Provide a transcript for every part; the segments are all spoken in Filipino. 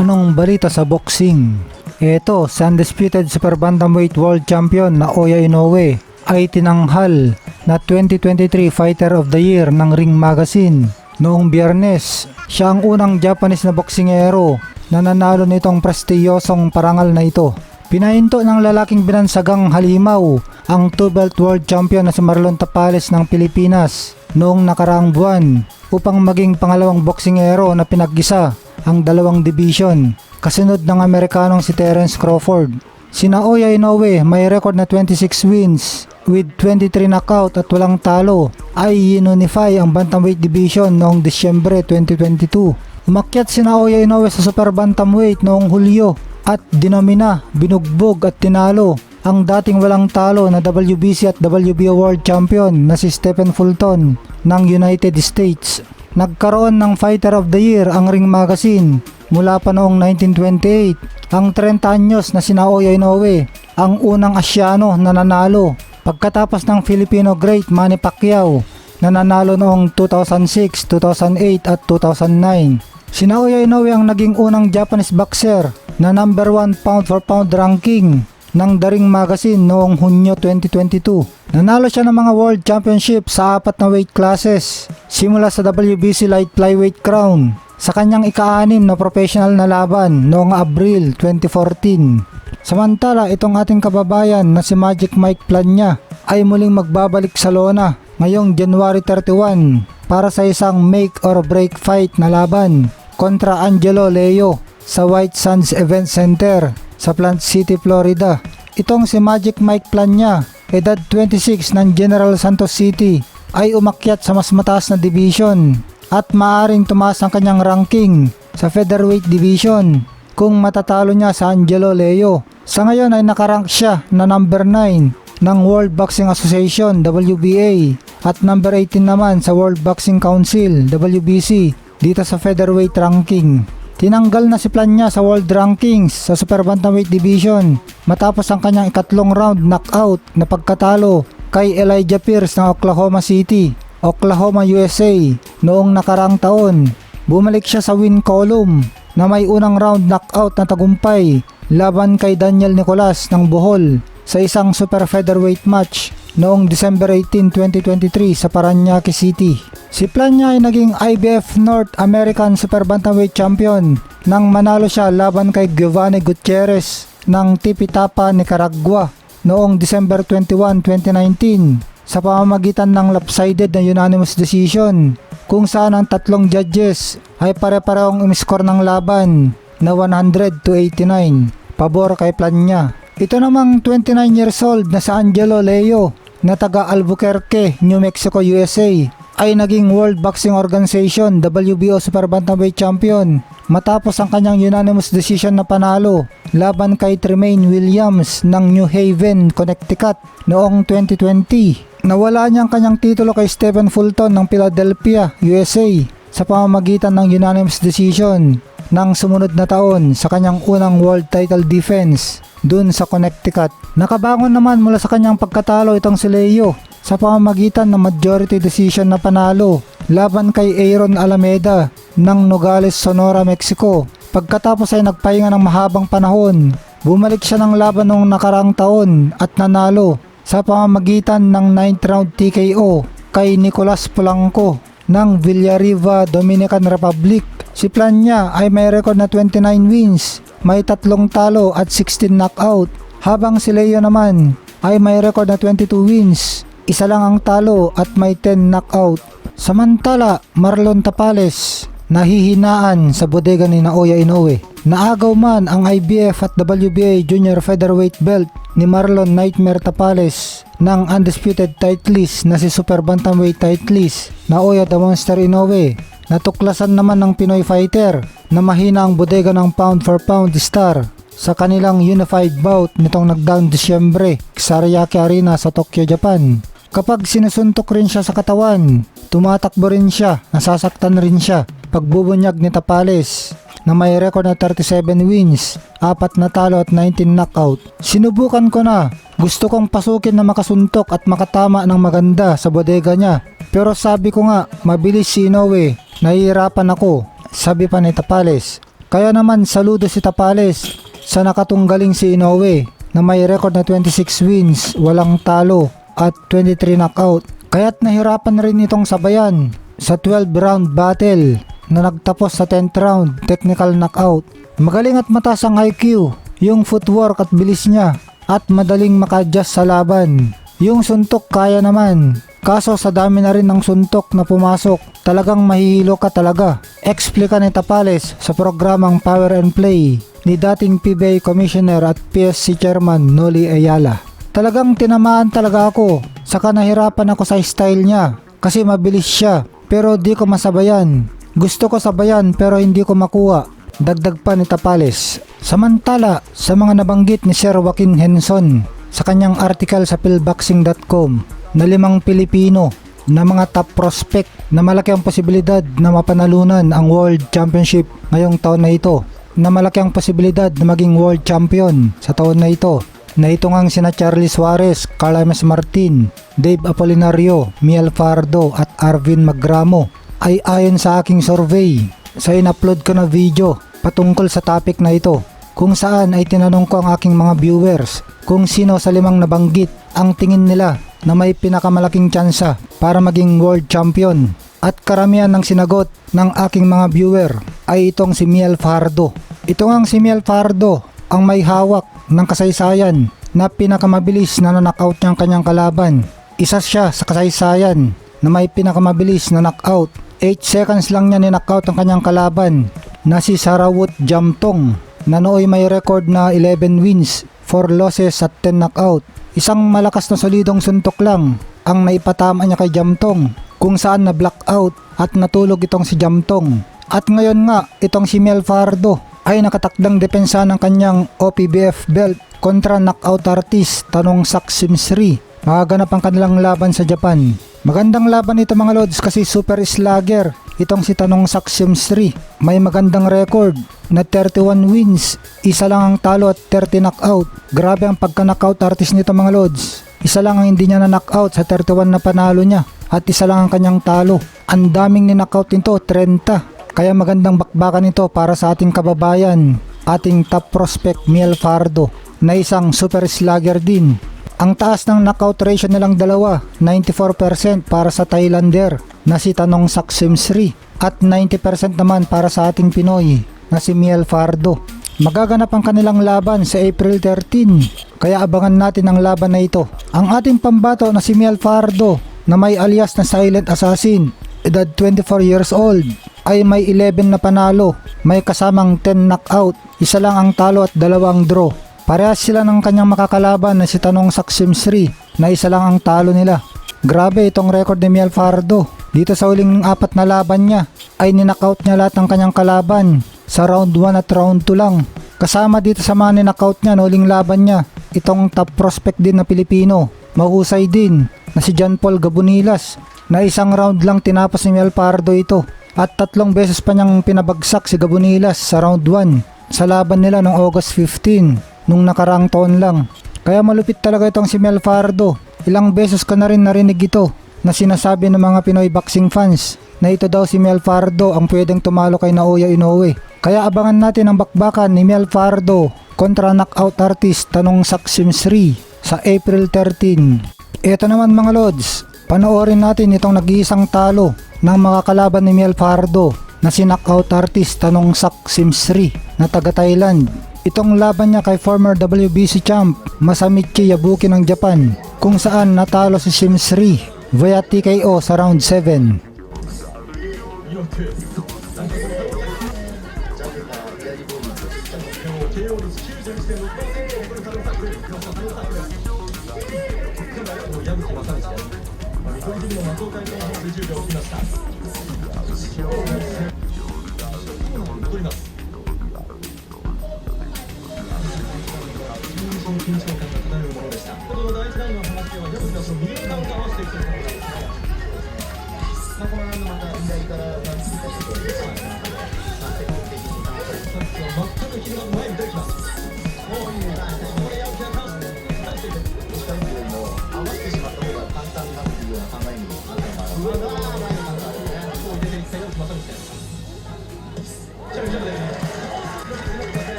Anong balita sa boxing? Eto, sa undisputed super bantamweight world champion na Oya Inoue ay tinanghal na 2023 Fighter of the Year ng Ring Magazine. Noong Biyernes, siya ang unang Japanese na boksingero na nanalo nitong prestiyosong parangal na ito. Pinahinto ng lalaking binansagang halimaw ang 2-belt world champion na si Marlon Tapales ng Pilipinas noong nakaraang buwan upang maging pangalawang boksingero na pinag-isa ang dalawang division, kasunod ng Amerikanong si Terence Crawford. Sina Oya Inoue may record na 26 wins with 23 knockout at walang talo ay inunify ang bantamweight division noong Disyembre 2022. Umakyat sina Oya Inoue sa super bantamweight noong Hulyo at dinomina, binugbog at tinalo ang dating walang talo na WBC at WBO World Champion na si Stephen Fulton ng United States. Nagkaroon ng Fighter of the Year ang Ring Magazine mula pa noong 1928. Ang 30 anyos na sina Oya Inoue ang unang Asyano na nanalo pagkatapos ng Filipino great Manny Pacquiao na nanalo noong 2006, 2008 at 2009. Sina Oya Inoue ang naging unang Japanese boxer na number 1 pound for pound ranking ng The Ring Magazine noong Hunyo 2022. Nanalo siya ng mga World Championship sa 4 na weight classes, simula sa WBC Light Flyweight Crown sa kanyang ika-6 na professional na laban noong Abril 2014. Samantala, itong ating kababayan na si Magic Mike Plania ay muling magbabalik sa lona ngayong January 31 para sa isang make or break fight na laban kontra Angelo Leo sa White Sands Event Center sa Plant City, Florida. Itong si Magic Mike Plania, edad 26 ng General Santos City, ay umakyat sa mas mataas na division at maaring tumaas ang kanyang ranking sa featherweight division kung matatalo niya sa Angelo Leo. Sa ngayon ay nakarank siya na number 9 ng World Boxing Association WBA at number 18 naman sa World Boxing Council WBC dito sa featherweight ranking. Tinanggal na si Plania sa world rankings sa super bantamweight division matapos ang kanyang ikatlong round knockout na pagkatalo kay Elijah Pierce ng Oklahoma City, Oklahoma, USA noong nakaraang taon. Bumalik siya sa win column na may unang round knockout na tagumpay laban kay Daniel Nicolas ng Bohol sa isang super featherweight match noong December 18, 2023 sa Parañaque City. Si Plania ay naging IBF North American Super Bantamweight Champion nang manalo siya laban kay Giovanni Gutierrez ng Tipitapa, Nicaragua noong December 21, 2019 sa pamamagitan ng lopsided na unanimous decision kung saan ang tatlong judges ay pare-parehong in-score ng laban na 100-89 pabor kay Plania. Ito namang 29 years old na si Angelo Leo na taga Albuquerque, New Mexico, USA ay naging World Boxing Organization WBO Super Bantamweight Champion matapos ang kanyang unanimous decision na panalo laban kay Tremaine Williams ng New Haven, Connecticut noong 2020. Nawala niya ang kanyang titulo kay Stephen Fulton ng Philadelphia, USA sa pamamagitan ng unanimous decision ng sumunod na taon sa kanyang unang world title defense dun sa Connecticut. Nakabangon naman mula sa kanyang pagkatalo itong si Leo sa pamamagitan ng majority decision na panalo laban kay Aaron Alameda ng Nogales, Sonora, Mexico. Pagkatapos ay nagpahinga ng mahabang panahon, bumalik siya ng laban noong nakaraang taon at nanalo sa pamamagitan ng 9th round TKO kay Nicolas Polanco ng Villarriba, Dominican Republic. Si Plania ay may record na 29 wins, may 3 talo at 16 knockout, habang si Leo naman ay may record na 22 wins, 1 lang ang talo at may 10 knockout. Samantala, Marlon Tapales nahihinaan sa bodega ni Oya Inoue. Naagaw man ang IBF at WBA Junior Featherweight belt ni Marlon Nightmare Tapales ng undisputed titleist na si Super Bantamweight titleist na Oya the Monster Inoue. Natuklasan naman ng Pinoy fighter na mahina ang bodega ng pound for pound star sa kanilang unified bout nitong nagdaang Disyembre sa Ariake Arena sa Tokyo, Japan. Kapag sinusuntok rin siya sa katawan, tumatakbo rin siya, nasasaktan rin siya. Pagbubunyag ni Tapales na may record na 37 wins, 4 na talo at 19 knockout. Sinubukan ko na, gusto kong pasukin na makasuntok at makatama ng maganda sa bodega niya. Pero sabi ko nga, mabilis si Inoue, nahihirapan ako, sabi pa ni Tapales. Kaya naman saludo si Tapales sa nakatunggaling si Inoue na may record na 26 wins, walang talo at 23 knockout. Kaya't nahirapan rin itong sabayan sa 12 round battle na nagtapos sa 10th round technical knockout. Magaling at mataas ang IQ, yung footwork at bilis niya at madaling maka-adjust sa laban. Yung suntok kaya naman, kaso sa dami na rin ng suntok na pumasok, talagang mahihilo ka talaga. Explica ni Tapales sa programang Power and Play ni dating PBA Commissioner at PSC Chairman Noli Ayala. Talagang tinamaan talaga ako, saka nahirapan ako sa style niya kasi mabilis siya pero di ko masabayan. Gusto ko sabayan pero hindi ko makuha, dagdag pa ni Tapales. Samantala, sa mga nabanggit ni Sir Joaquin Henson sa kanyang article sa PhilBoxing.com na 5 Pilipino na mga top prospect na malaki ang posibilidad na mapanalunan ang World Championship ngayong taon na ito, na malaki ang posibilidad na maging World Champion sa taon na ito, na ito ngang sina Charlie Suarez, Carl James Martin, Dave Apolinario, Miel Fardo at Arvin Magramo, ay ayon sa aking survey sa in-upload ko na video patungkol sa topic na ito, kung saan ay tinanong ko ang aking mga viewers kung sino sa 5 nabanggit ang tingin nila na may pinakamalaking tsansa para maging World Champion. At karamihan ng sinagot ng aking mga viewer ay itong si Miel Fardo. Ito ngang si Miel Fardo ang may hawak ng kasaysayan na pinakamabilis na knockout niyang kanyang kalaban. Isa siya sa kasaysayan na may pinakamabilis na knockout. 8 seconds lang niya ni-knockout ang kanyang kalaban na si Sarawut Jamtong na nooy may record na 11 wins, 4 losses at 10 knockout. Isang malakas na solidong suntok lang ang naipatama niya kay Jamtong, kung saan na blackout at natulog itong si Jamtong. At ngayon nga, itong si Miel Fardo ay nakatakdang depensa ng kanyang OPBF belt kontra knockout artist Tanong Sak Simsri. Magaganap ang kanilang laban sa Japan. Magandang laban ito mga lods kasi super slugger itong si Tanong Sak Simsri. May magandang record na 31 wins, isa lang ang talo at 30 knockout. Grabe ang pagka-knockout artist nito mga lods. Isa lang ang hindi niya na-knockout sa 31 na panalo niya at isa lang ang kanyang talo. Ang daming ni-knockout nito, 30. Kaya magandang bakbakan ito para sa ating kababayan, ating top prospect Miel Fardo na isang super slugger din. Ang taas ng knockout ratio nilang dalawa, 94% para sa Thailander na si Tanong Sak Simsri at 90% naman para sa ating Pinoy na si Miel Fardo. Magaganap ang kanilang laban sa April 13, kaya abangan natin ang laban na ito. Ang ating pambato na si Miel Fardo na may alias na Silent Assassin, edad 24 years old, ay may 11 na panalo, may kasamang 10 knockout, isa lang ang talo at 2 draw. Parehas sila ng kanyang makakalaban na si Tanong Sak Simsri na isa lang ang talo nila. Grabe itong record ni Miel Fardo. Dito sa huling 4 na laban niya ay ninockout niya lahat ng kanyang kalaban sa round 1 at round 2 lang. Kasama dito sa mga ninockout niya na huling laban niya itong top prospect din na Pilipino, mahusay din na si John Paul Gabonilas na isang round lang tinapos ni Miel Fardo ito. At 3 beses pa niyang pinabagsak si Gabonilas sa round 1 sa laban nila noong August 15 nung nakaraang taon lang. Kaya malupit talaga itong si Miel Fardo. Ilang beses ko na rin narinig ito na sinasabi ng mga Pinoy boxing fans na ito daw si Miel Fardo ang pwedeng tumalo kay Naoya Inoue. Kaya abangan natin ang bakbakan ni Miel Fardo kontra knockout artist Tanong Sak Simsri sa April 13. Ito naman mga lods, panoorin natin itong nag-iisang talo ng mga kalaban ni Miel Fardo na si knockout artist Tanong Sak Simsri na taga Thailand. Itong laban niya kay former WBC champ Masamichi Yabuki ng Japan, kung saan natalo si Simsri via TKO sa round 7.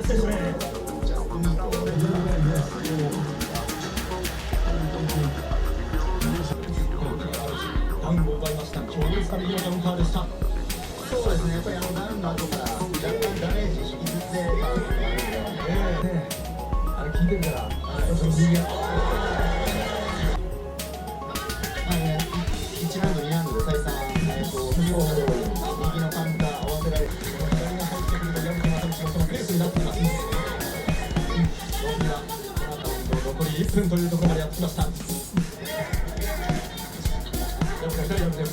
ジャストミートダウンを奪いました強烈な右のカウンターでした。そうですね、やっぱりダウンの後から若干ダメージ引きずってたのがあるので、あれ聞いてるからその右が1ラウンド、2ラウンドで再三、右のカウンター合わせられる、左が入ってくると矢吹正道のそのペースになっています。ロビはこのラウンド残り1分というところまでやってきました。矢吹が左を見てる。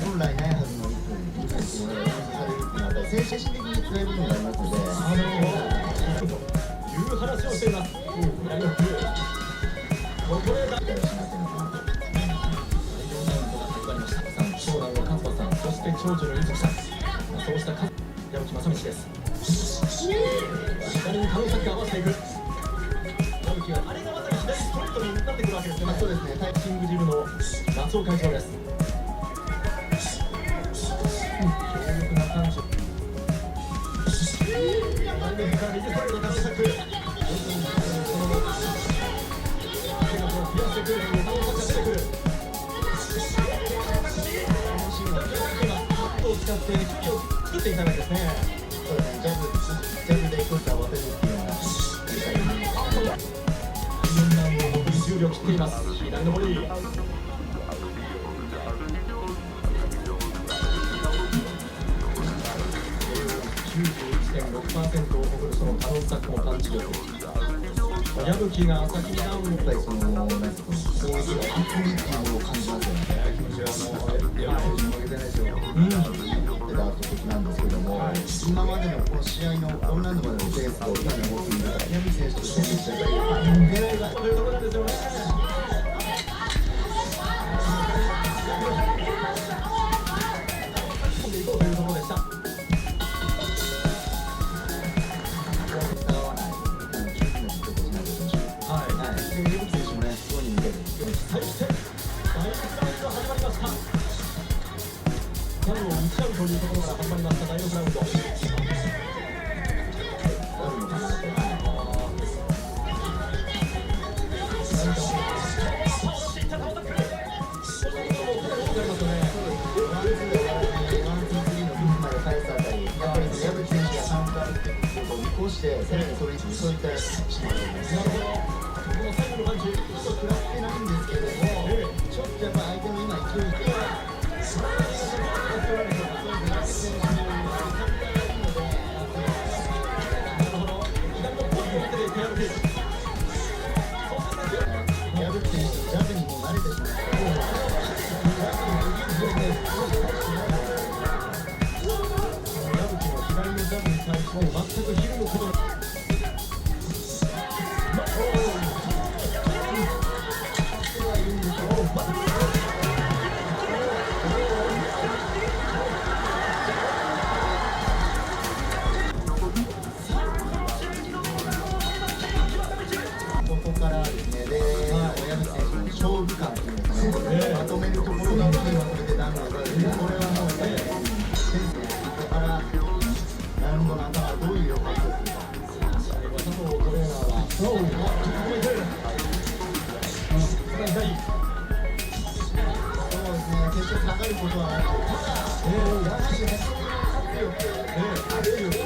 本来ないはずの1分、2分というものが演出されるっていうのは、やっぱり精神的に辛い部分がありますので、いう話をしています。左のクルーこれが期待をしなければなと。長男の勝馬さん、そして長女のゆずきさん、そうした矢吹正道です。左に顔先を合わせていく。矢吹はあれがまさに左ストレートになってくるわけですね。そうですね、タイキングジムの夏尾会長です。強力な感触。左右から右ストレートの顔先。手がピアスでくるという顔先が出てくる。を使って機器を作っていたわけですね。そうですね、ジャブでこういった合わせるっていうのは、4ラウンド残り10秒切っています。左のボディ。91.6% を誇るそのカノンサックのパンチ力。矢吹が先にダウンをやっぱりその、なんていうか、攻撃の厚みっていうものを感じますよね。負けてないですよ。出た時なんですけども、今までのこの試合の4ラウンドまでのペースと今の動きに、矢吹選手としてめっちゃ狙いがというところなんですよね。込んでいこうというところでした。使わない、十分な実力をしないと選手。で、矢吹選手もね、すごい似てる。対して第6ラウンド始まりました。ダウンを打ち合うというところから始まりました第6ラウンド。あるのかなと。こうしてさらにそれにそういったしまうと思います。なるほど。この最後のパンチ食らってないんですけども、ちょっとやっぱ相手の今勢いっていうのは矢吹選手ジャブにも慣れてしまった。矢吹の左のジャブに対して全くひるむことなく。ここからですね、で、矢吹選手の勝負感っていうんですかね、まとめるところが今これでダウンが出る。これはもうね、ここからラウンドの頭どういう予感をするか。佐藤トレーナーはそう決めてる。左。そうですね、決して下がることはなく、ただ、やはり迫力、圧力、